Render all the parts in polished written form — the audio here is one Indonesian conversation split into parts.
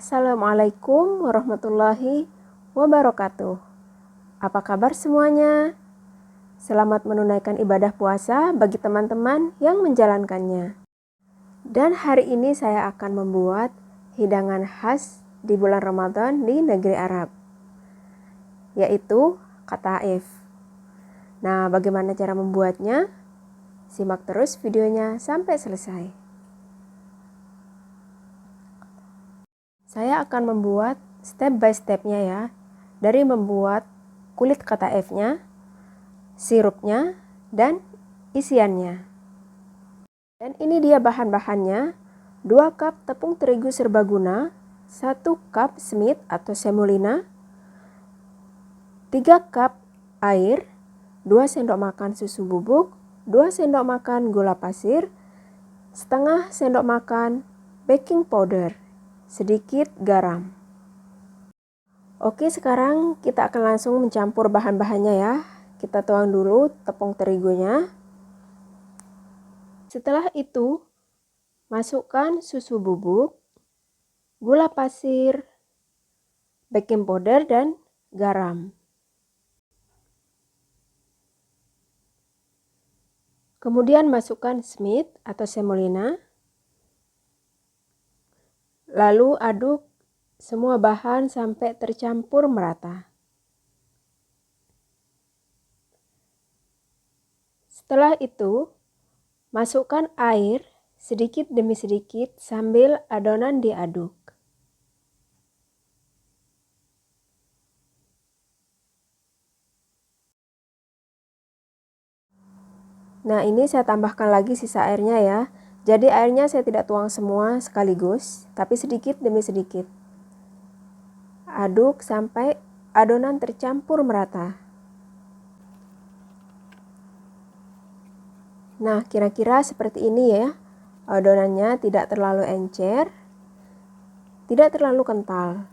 Assalamualaikum warahmatullahi wabarakatuh. Apa kabar semuanya? Selamat menunaikan ibadah puasa bagi teman-teman yang menjalankannya. Dan hari ini saya akan membuat hidangan khas di bulan Ramadan di negeri Arab, yaitu qataif. Nah, bagaimana cara membuatnya? Simak terus videonya sampai selesai. Saya akan membuat step by stepnya ya, dari membuat kulit qataifnya, sirupnya, dan isiannya. Dan ini dia bahan-bahannya: 2 cup tepung terigu serbaguna, 1 cup semit atau semolina, 3 cup air, 2 sendok makan susu bubuk, 2 sendok makan gula pasir, setengah sendok makan baking powder, sedikit garam. Oke, sekarang kita akan langsung mencampur bahan-bahannya ya. Kita tuang dulu tepung terigunya. Setelah itu, masukkan susu bubuk, gula pasir, baking powder, dan garam. Kemudian masukkan semit atau semolina. Lalu aduk semua bahan sampai tercampur merata. Setelah itu, masukkan air sedikit demi sedikit sambil adonan diaduk. Nah, ini saya tambahkan lagi sisa airnya ya. Jadi airnya saya tidak tuang semua sekaligus, tapi sedikit demi sedikit. Aduk sampai adonan tercampur merata. Nah, kira-kira seperti ini ya. Adonannya tidak terlalu encer, tidak terlalu kental.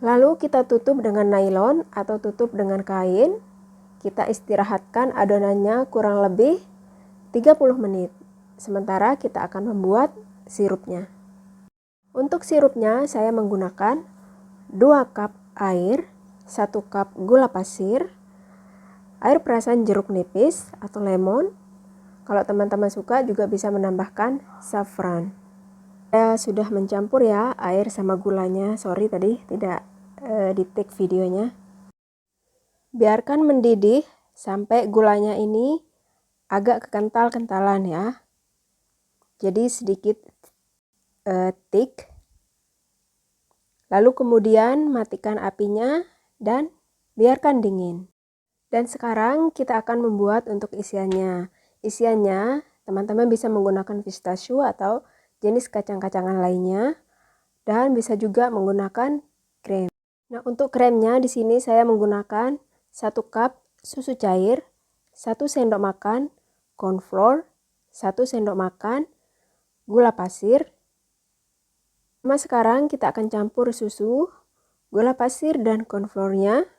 Lalu kita tutup dengan nylon atau tutup dengan kain. Kita istirahatkan adonannya kurang lebih 30 menit. Sementara kita akan membuat sirupnya. Untuk sirupnya saya menggunakan 2 cup air, 1 cup gula pasir, air perasan jeruk nipis atau lemon. Kalau teman-teman suka juga bisa menambahkan saffron. Saya sudah mencampur ya air sama gulanya. Sorry tadi tidak di-take videonya. Biarkan mendidih sampai gulanya ini agak kekental-kentalan ya. Jadi sedikit thick. Lalu kemudian matikan apinya dan biarkan dingin. Dan sekarang kita akan membuat untuk isiannya. Isiannya teman-teman bisa menggunakan pistachio atau jenis kacang-kacangan lainnya, dan bisa juga menggunakan krem. Nah, untuk kremnya di sini saya menggunakan 1 cup susu cair, 1 sendok makan corn flour, 1 sendok makan gula pasir. Nah, sekarang kita akan campur susu, gula pasir, dan corn flour-nya.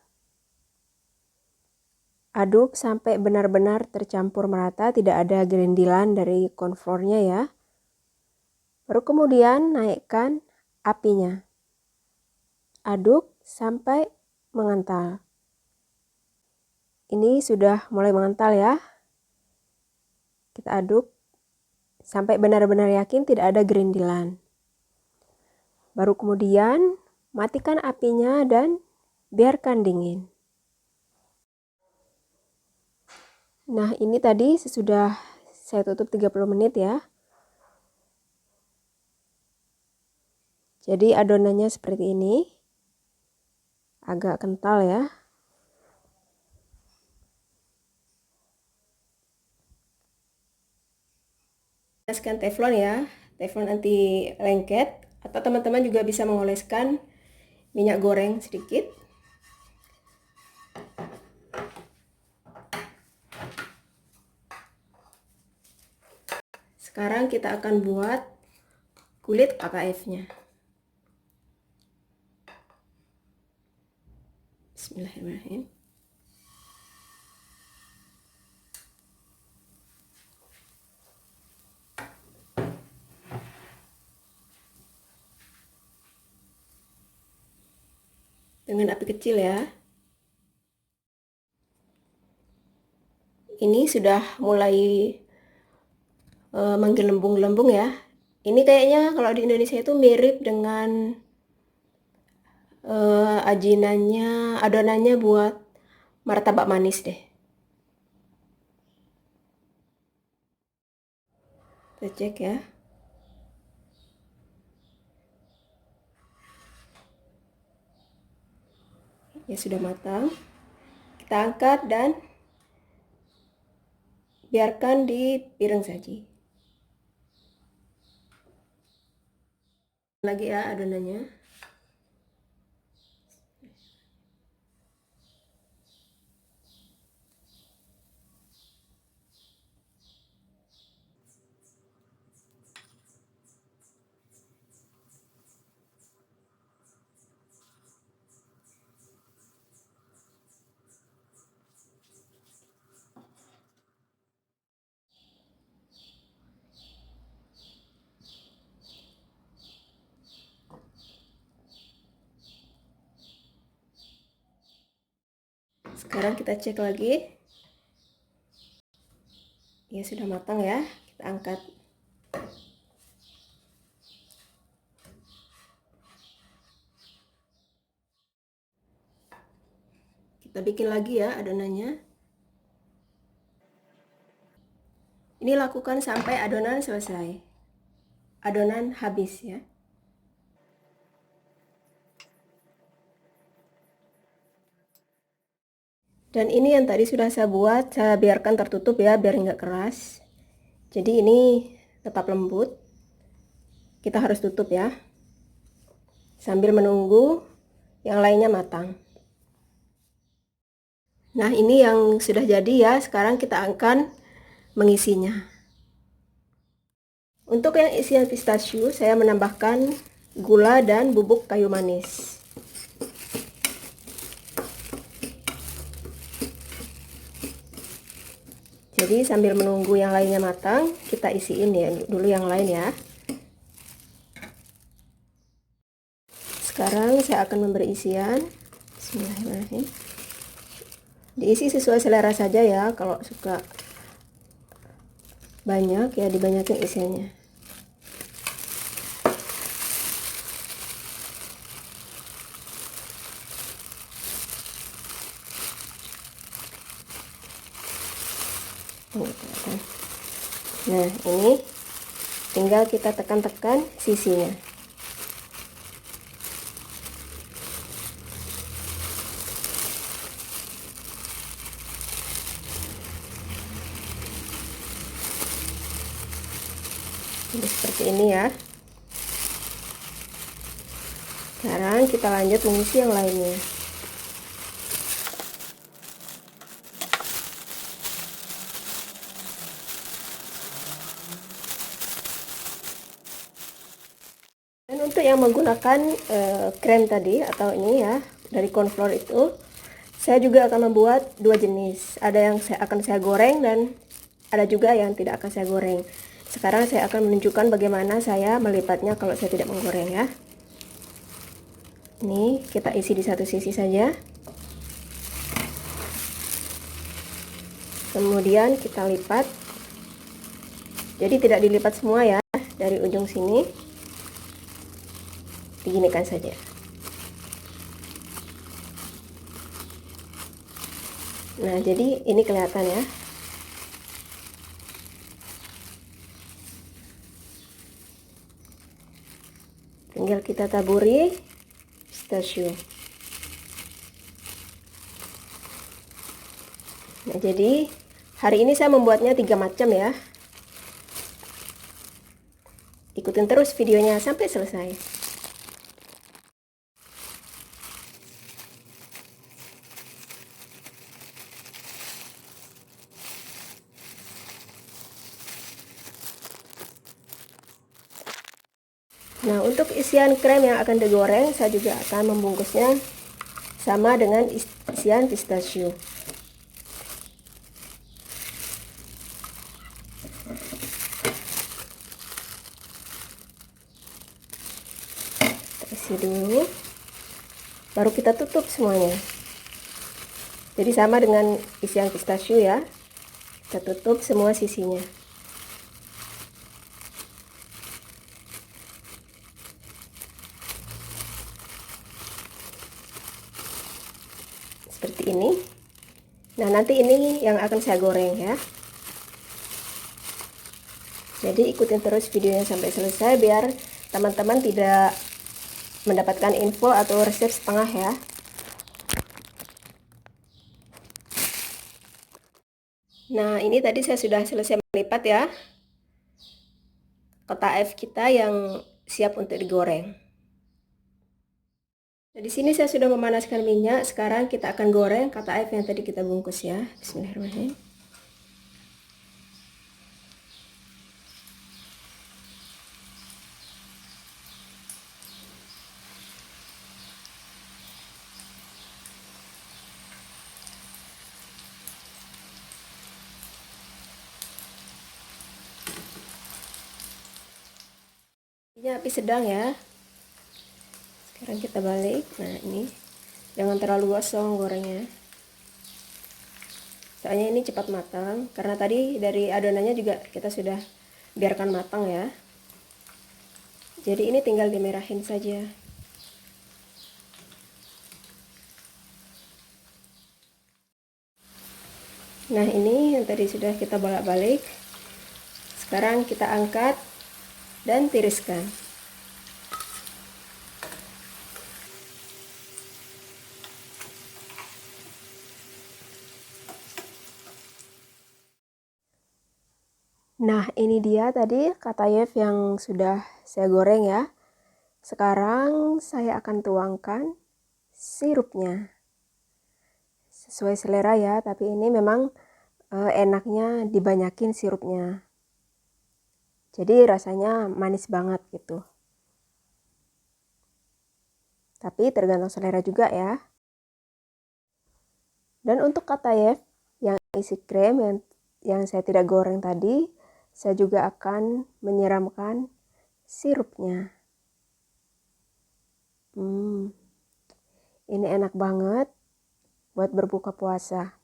Aduk sampai benar-benar tercampur merata, tidak ada gerindilan dari corn flour-nya ya. Baru kemudian naikkan apinya. Aduk sampai mengental. Ini sudah mulai mengental ya. Kita aduk sampai benar-benar yakin tidak ada gerindilan. Baru kemudian matikan apinya dan biarkan dingin. Nah, ini tadi sesudah saya tutup 30 menit ya. Jadi adonannya seperti ini. Agak kental ya. Oleskan teflon ya, teflon anti lengket, atau teman-teman juga bisa mengoleskan minyak goreng sedikit. Sekarang kita akan buat kulit qataifnya. Bismillahirrahmanirrahim. dengan api kecil ya. Ini sudah mulai menggelembung-gelembung ya. Ini kayaknya kalau di Indonesia itu mirip dengan adonannya buat martabak manis deh. Kita cek ya. Ya sudah matang. Kita angkat dan biarkan di piring saji. Lagi ya adonannya. Sekarang kita cek lagi. Ya sudah matang ya. Kita angkat. Kita bikin lagi ya adonannya. Ini lakukan sampai adonan selesai. Adonan habis ya. Dan ini yang tadi sudah saya buat, saya biarkan tertutup ya, biar nggak keras. Jadi ini tetap lembut. Kita harus tutup ya, sambil menunggu yang lainnya matang. Nah ini yang sudah jadi ya, sekarang kita akan mengisinya. Untuk yang isian pistachio, saya menambahkan gula dan bubuk kayu manis. Jadi sambil menunggu yang lainnya matang, kita isiin ya dulu yang lain ya. Sekarang saya akan memberi isian. Bismillahirrahmanirrahim. Diisi sesuai selera saja ya, kalau suka banyak ya dibanyakin isiannya. Nah ini tinggal kita tekan-tekan sisinya. Jadi seperti ini ya. Sekarang kita lanjut mengisi yang lainnya. Dan untuk yang menggunakan krem tadi atau ini ya dari cornflour itu, saya juga akan membuat dua jenis. Ada yang akan saya goreng dan ada juga yang tidak akan saya goreng. Sekarang saya akan menunjukkan bagaimana saya melipatnya kalau saya tidak menggoreng ya. Ini kita isi di satu sisi saja. Kemudian kita lipat. Jadi tidak dilipat semua ya, dari ujung sini. Diginikan saja. Nah, jadi ini kelihatan ya. Tinggal kita taburi pistachio. Nah, jadi hari ini saya membuatnya 3 macam ya. Ikutin terus videonya sampai selesai. Nah, untuk isian krem yang akan digoreng, saya juga akan membungkusnya sama dengan isian pistachio. Kita isi dulu. Baru kita tutup semuanya. Jadi sama dengan isian pistachio ya. Kita tutup semua sisinya. Seperti ini. Nah, nanti ini yang akan saya goreng ya. Jadi ikutin terus videonya sampai selesai biar teman-teman tidak mendapatkan info atau resep setengah ya. Nah, ini tadi saya sudah selesai melipat ya. Kotaef kita yang siap untuk digoreng. Nah, di sini saya sudah memanaskan minyak. Sekarang kita akan goreng kotaef yang tadi kita bungkus ya. Bismillahirrahmanirrahim. Ini api sedang ya. Sekarang kita balik. Nah, ini jangan terlalu gosong gorengnya. Soalnya ini cepat matang karena tadi dari adonannya juga kita sudah biarkan matang ya. Jadi ini tinggal dimerahin saja. Nah, ini yang tadi sudah kita bolak-balik. Sekarang kita angkat dan tiriskan. Nah, ini dia tadi kotaef yang sudah saya goreng ya. Sekarang saya akan tuangkan sirupnya. Sesuai selera ya, tapi ini memang enaknya dibanyakin sirupnya. Jadi rasanya manis banget gitu. Tapi tergantung selera juga ya. Dan untuk kotaef yang isi krem yang saya tidak goreng tadi, saya juga akan menyiramkan sirupnya. Ini enak banget buat berbuka puasa.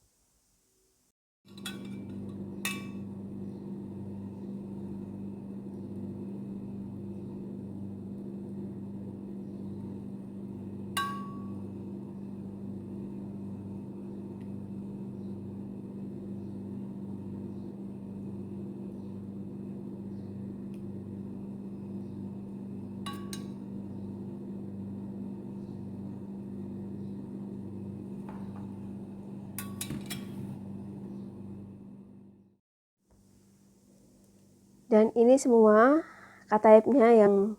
Dan ini semua kotaefnya yang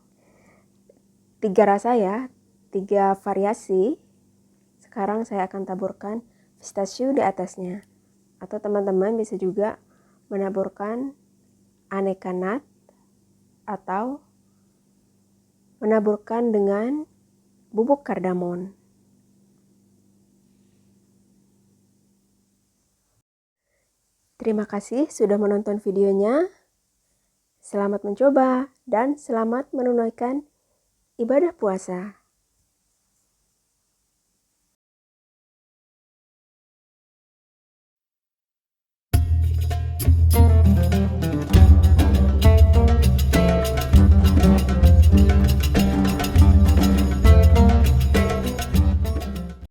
3 rasa ya, 3 variasi. Sekarang saya akan taburkan pistachio di atasnya. Atau teman-teman bisa juga menaburkan aneka nut atau menaburkan dengan bubuk kardamon. Terima kasih sudah menonton videonya. Selamat mencoba dan selamat menunaikan ibadah puasa.